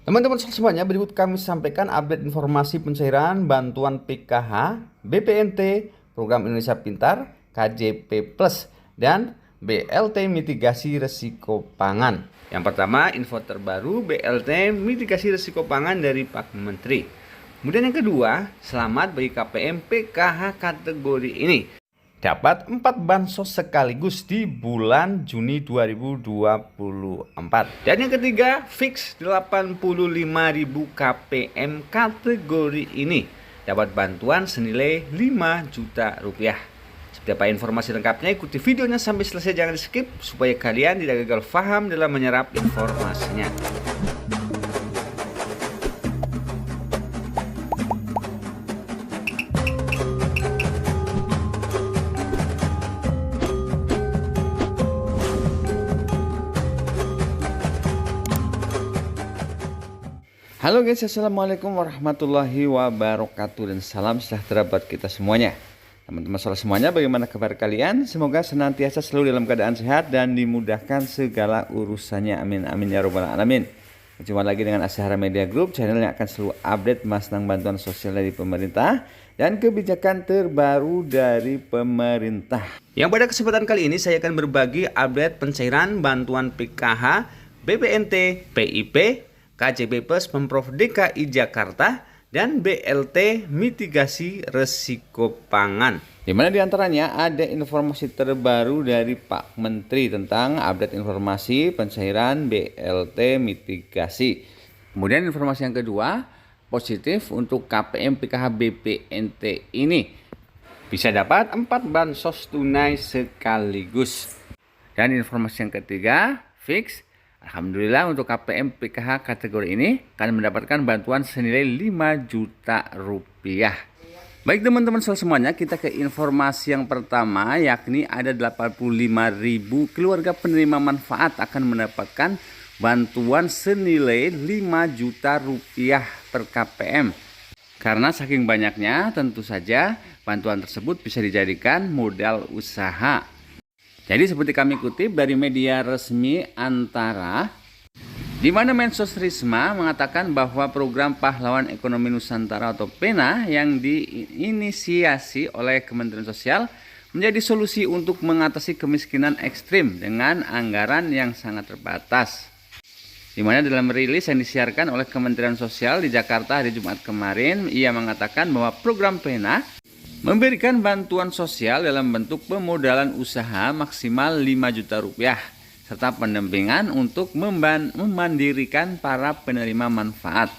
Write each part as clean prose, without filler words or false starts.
Teman-teman semuanya, berikut kami sampaikan update informasi pencairan bantuan PKH, BPNT, Program Indonesia Pintar, KJP Plus, dan BLT Mitigasi Risiko Pangan. Yang pertama, info terbaru BLT Mitigasi Risiko Pangan dari Pak Menteri. Kemudian yang kedua, selamat bagi KPM PKH kategori ini. Dapat 4 bansos sekaligus di bulan Juni 2024. Dan yang ketiga, fix 85.000 KPM kategori ini dapat bantuan senilai 5 juta rupiah. Seperti apa informasi lengkapnya, ikuti videonya sampai selesai, jangan di skip supaya kalian tidak gagal paham dalam menyerap informasinya. Halo guys, assalamualaikum warahmatullahi wabarakatuh, dan salam sejahtera buat kita semuanya. Teman-teman semuanya, bagaimana kabar kalian? Semoga senantiasa selalu dalam keadaan sehat dan dimudahkan segala urusannya. Amin amin ya robbal alamin. Berjumpa lagi dengan Asyhara Media Group, channel yang akan selalu update tentang bantuan sosial dari pemerintah dan kebijakan terbaru dari pemerintah. Yang pada kesempatan kali ini saya akan berbagi update pencairan bantuan PKH, BPNT, PIP, KJP Plus Pemprov DKI Jakarta, dan BLT Mitigasi Risiko Pangan. Di mana diantaranya ada informasi terbaru dari Pak Menteri tentang update informasi pencairan BLT mitigasi. Kemudian informasi yang kedua, positif untuk KPM PKH BPNT ini bisa dapat 4 bansos tunai sekaligus. Dan informasi yang ketiga, fix, alhamdulillah untuk KPM PKH kategori ini akan mendapatkan bantuan senilai 5 juta rupiah. Baik teman-teman semuanya, kita ke informasi yang pertama, yakni ada 85.000 keluarga penerima manfaat akan mendapatkan bantuan senilai 5 juta rupiah per KPM. Karena saking banyaknya, tentu saja bantuan tersebut bisa dijadikan modal usaha. Jadi seperti kami kutip dari media resmi Antara, di mana Mensos Risma mengatakan bahwa program Pahlawan Ekonomi Nusantara atau PENA yang diinisiasi oleh Kementerian Sosial menjadi solusi untuk mengatasi kemiskinan ekstrim dengan anggaran yang sangat terbatas. Di mana dalam rilis yang disiarkan oleh Kementerian Sosial di Jakarta hari Jumat kemarin, ia mengatakan bahwa program PENA memberikan bantuan sosial dalam bentuk pemodalan usaha maksimal 5 juta rupiah serta pendampingan untuk memandirikan para penerima manfaat.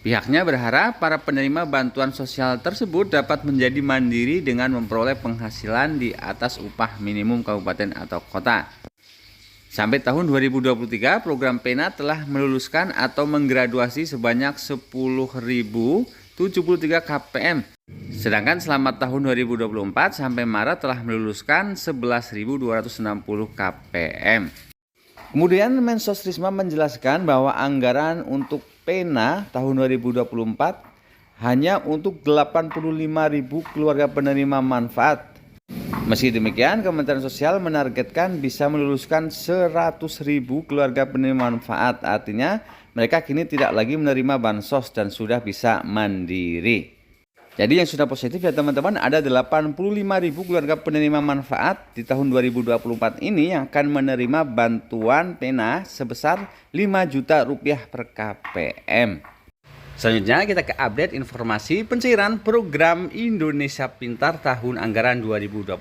Pihaknya berharap para penerima bantuan sosial tersebut dapat menjadi mandiri dengan memperoleh penghasilan di atas upah minimum kabupaten atau kota. Sampai tahun 2023, program PENA telah meluluskan atau menggraduasi sebanyak 10.073 KPM. Sedangkan selama tahun 2024 sampai Maret telah meluluskan 11.260 KPM. Kemudian Mensos Risma menjelaskan bahwa anggaran untuk PENA tahun 2024 hanya untuk 85.000 keluarga penerima manfaat. Meski demikian, Kementerian Sosial menargetkan bisa meluluskan 100.000 keluarga penerima manfaat. Artinya mereka kini tidak lagi menerima bansos dan sudah bisa mandiri. Jadi yang sudah positif ya teman-teman, ada 85.000 keluarga penerima manfaat di tahun 2024 ini yang akan menerima bantuan PENA sebesar 5 juta rupiah per KPM. Selanjutnya kita ke update informasi pencairan program Indonesia Pintar tahun anggaran 2024.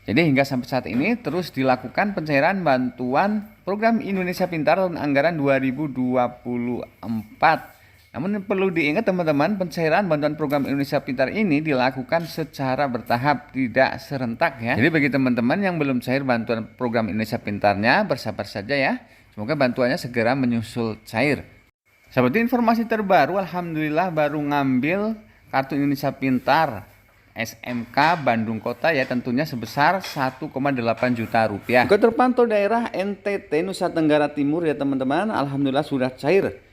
Jadi hingga sampai saat ini terus dilakukan pencairan bantuan program Indonesia Pintar tahun anggaran 2024. Namun perlu diingat teman-teman, pencairan bantuan program Indonesia Pintar ini dilakukan secara bertahap, tidak serentak ya. Jadi bagi teman-teman yang belum cair bantuan program Indonesia Pintarnya, bersabar saja ya. Semoga bantuannya segera menyusul cair. Seperti informasi terbaru, alhamdulillah baru ngambil kartu Indonesia Pintar SMK Bandung Kota ya, tentunya sebesar 1,8 juta rupiah. Juga terpantau daerah NTT Nusa Tenggara Timur ya teman-teman, alhamdulillah sudah cair.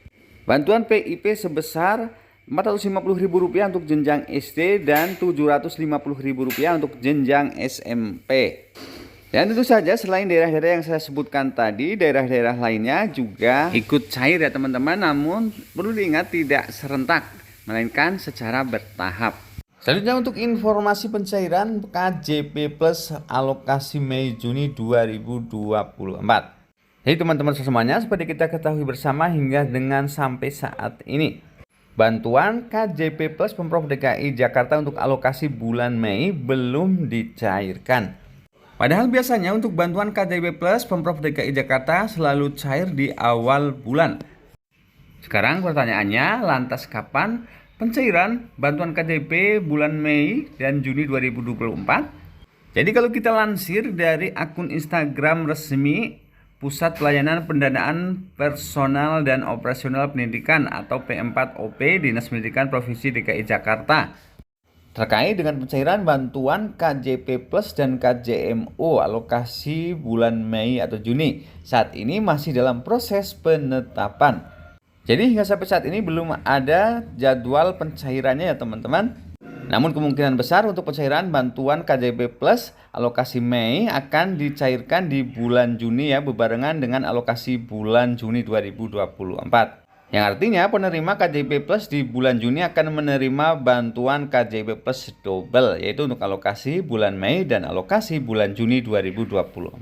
Bantuan PIP sebesar Rp450.000 untuk jenjang SD dan Rp750.000 untuk jenjang SMP. Dan tentu saja selain daerah-daerah yang saya sebutkan tadi, daerah-daerah lainnya juga ikut cair ya teman-teman. Namun perlu diingat tidak serentak, melainkan secara bertahap. Selanjutnya untuk informasi pencairan KJP Plus alokasi Mei Juni 2024. Jadi teman-teman semuanya, seperti kita ketahui bersama hingga dengan sampai saat ini, bantuan KJP Plus Pemprov DKI Jakarta untuk alokasi bulan Mei belum dicairkan. Padahal biasanya untuk bantuan KJP Plus Pemprov DKI Jakarta selalu cair di awal bulan. Sekarang pertanyaannya, lantas kapan pencairan bantuan KJP bulan Mei dan Juni 2024? Jadi kalau kita lansir dari akun Instagram resmi Pusat Pelayanan Pendanaan Personal dan Operasional Pendidikan atau P4OP Dinas Pendidikan Provinsi DKI Jakarta, terkait dengan pencairan bantuan KJP Plus dan KJMO alokasi bulan Mei atau Juni, saat ini masih dalam proses penetapan. Jadi hingga sampai saat ini belum ada jadwal pencairannya ya teman-teman. Namun kemungkinan besar untuk pencairan bantuan KJP Plus alokasi Mei akan dicairkan di bulan Juni ya, bebarengan dengan alokasi bulan Juni 2024. Yang artinya penerima KJP Plus di bulan Juni akan menerima bantuan KJP Plus double, yaitu untuk alokasi bulan Mei dan alokasi bulan Juni 2024.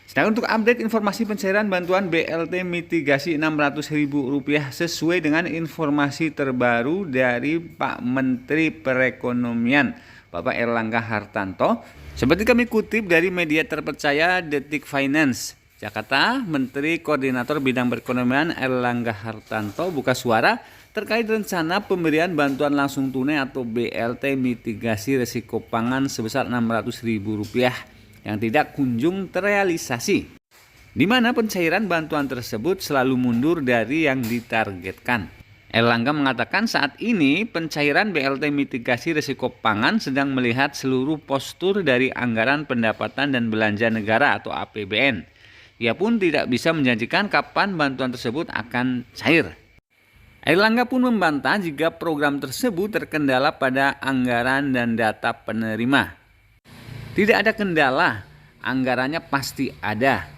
Sedangkan untuk update informasi pencairan bantuan BLT mitigasi Rp600.000 sesuai dengan informasi terbaru dari Pak Menteri Perekonomian Bapak Erlangga Hartanto. Seperti kami kutip dari media terpercaya Detik Finance Jakarta, Menteri Koordinator Bidang Perekonomian Erlangga Hartanto buka suara terkait rencana pemberian bantuan langsung tunai atau BLT mitigasi risiko pangan sebesar Rp600.000 yang tidak kunjung terrealisasi, di mana pencairan bantuan tersebut selalu mundur dari yang ditargetkan. Erlangga mengatakan saat ini pencairan BLT mitigasi risiko pangan sedang melihat seluruh postur dari anggaran pendapatan dan belanja negara atau APBN. Ia pun tidak bisa menjanjikan kapan bantuan tersebut akan cair. Erlangga pun membantah jika program tersebut terkendala pada anggaran dan data penerima. Tidak ada kendala, anggarannya pasti ada.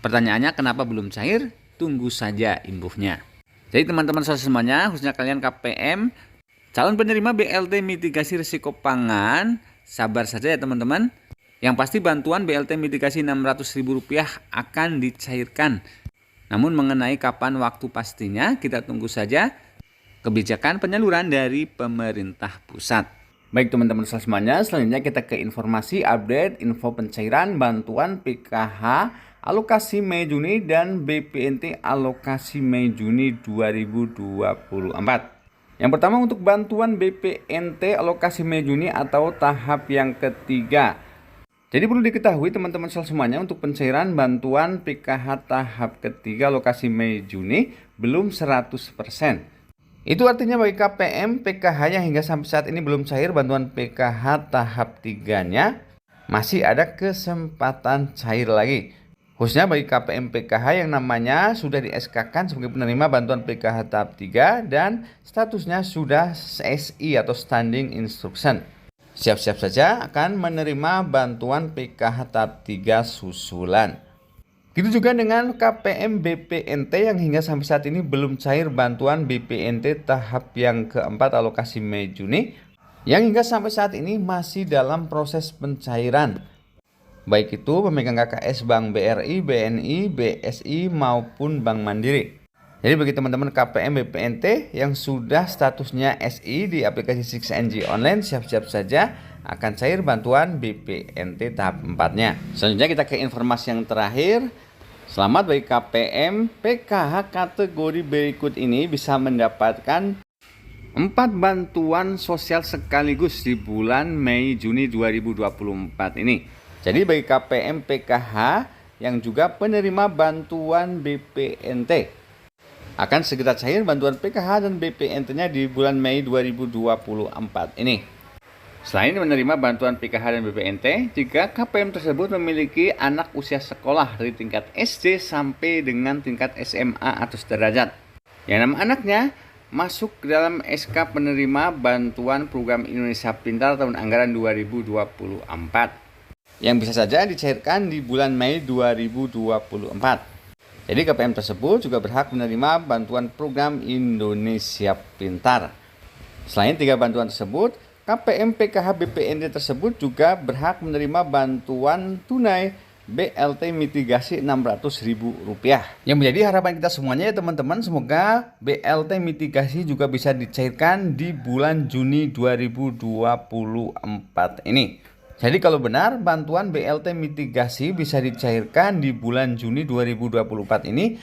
Pertanyaannya kenapa belum cair? Tunggu saja imbuhnya. Jadi teman-teman semuanya, khususnya kalian KPM, calon penerima BLT mitigasi risiko pangan, sabar saja ya teman-teman. Yang pasti bantuan BLT mitigasi Rp600.000 akan dicairkan. Namun mengenai kapan waktu pastinya, kita tunggu saja kebijakan penyaluran dari pemerintah pusat. Baik teman-teman semuanya, selanjutnya kita ke informasi update info pencairan bantuan PKH alokasi Mei Juni dan BPNT alokasi Mei Juni 2024. Yang pertama untuk bantuan BPNT alokasi Mei Juni atau tahap yang ketiga. Jadi perlu diketahui teman-teman semuanya, untuk pencairan bantuan PKH tahap ketiga alokasi Mei Juni belum 100%. Itu artinya bagi KPM PKH yang hingga sampai saat ini belum cair bantuan PKH tahap 3-nya, masih ada kesempatan cair lagi. Khususnya bagi KPM PKH yang namanya sudah di SK-kan sebagai penerima bantuan PKH tahap 3 dan statusnya sudah SI atau Standing Instruction. Siap-siap saja akan menerima bantuan PKH tahap 3 susulan. Gitu juga dengan KPM BPNT yang hingga sampai saat ini belum cair bantuan BPNT tahap yang keempat alokasi Mei Juni, yang hingga sampai saat ini masih dalam proses pencairan. Baik itu pemegang KKS Bank BRI, BNI, BSI maupun Bank Mandiri. Jadi bagi teman-teman KPM BPNT yang sudah statusnya SI di aplikasi 6NG online, siap-siap saja akan cair bantuan BPNT tahap 4-nya. Selanjutnya kita ke informasi yang terakhir. Selamat bagi KPM PKH kategori berikut ini bisa mendapatkan 4 bantuan sosial sekaligus di bulan Mei Juni 2024 ini. Jadi bagi KPM PKH yang juga penerima bantuan BPNT, akan segera cair bantuan PKH dan BPNT-nya di bulan Mei 2024 ini. Selain menerima bantuan PKH dan BPNT, jika KPM tersebut memiliki anak usia sekolah dari tingkat SD sampai dengan tingkat SMA atau sederajat, yang nama anaknya masuk ke dalam SK penerima bantuan program Indonesia Pintar tahun anggaran 2024. yang bisa saja dicairkan di bulan Mei 2024. Jadi KPM tersebut juga berhak menerima bantuan program Indonesia Pintar. Selain 3 bantuan tersebut, KPM PKH BPND tersebut juga berhak menerima bantuan tunai BLT mitigasi Rp600.000. Yang menjadi harapan kita semuanya ya teman-teman, semoga BLT mitigasi juga bisa dicairkan di bulan Juni 2024 ini. Jadi kalau benar bantuan BLT mitigasi bisa dicairkan di bulan Juni 2024 ini,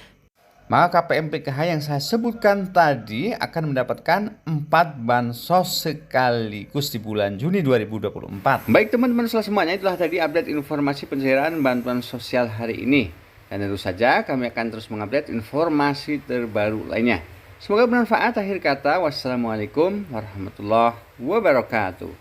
maka KPM PKH yang saya sebutkan tadi akan mendapatkan 4 bansos sekaligus di bulan Juni 2024. Baik teman-teman semuanya, itulah tadi update informasi pencairan bantuan sosial hari ini. Dan tentu saja kami akan terus mengupdate informasi terbaru lainnya. Semoga bermanfaat. Akhir kata, wassalamualaikum warahmatullahi wabarakatuh.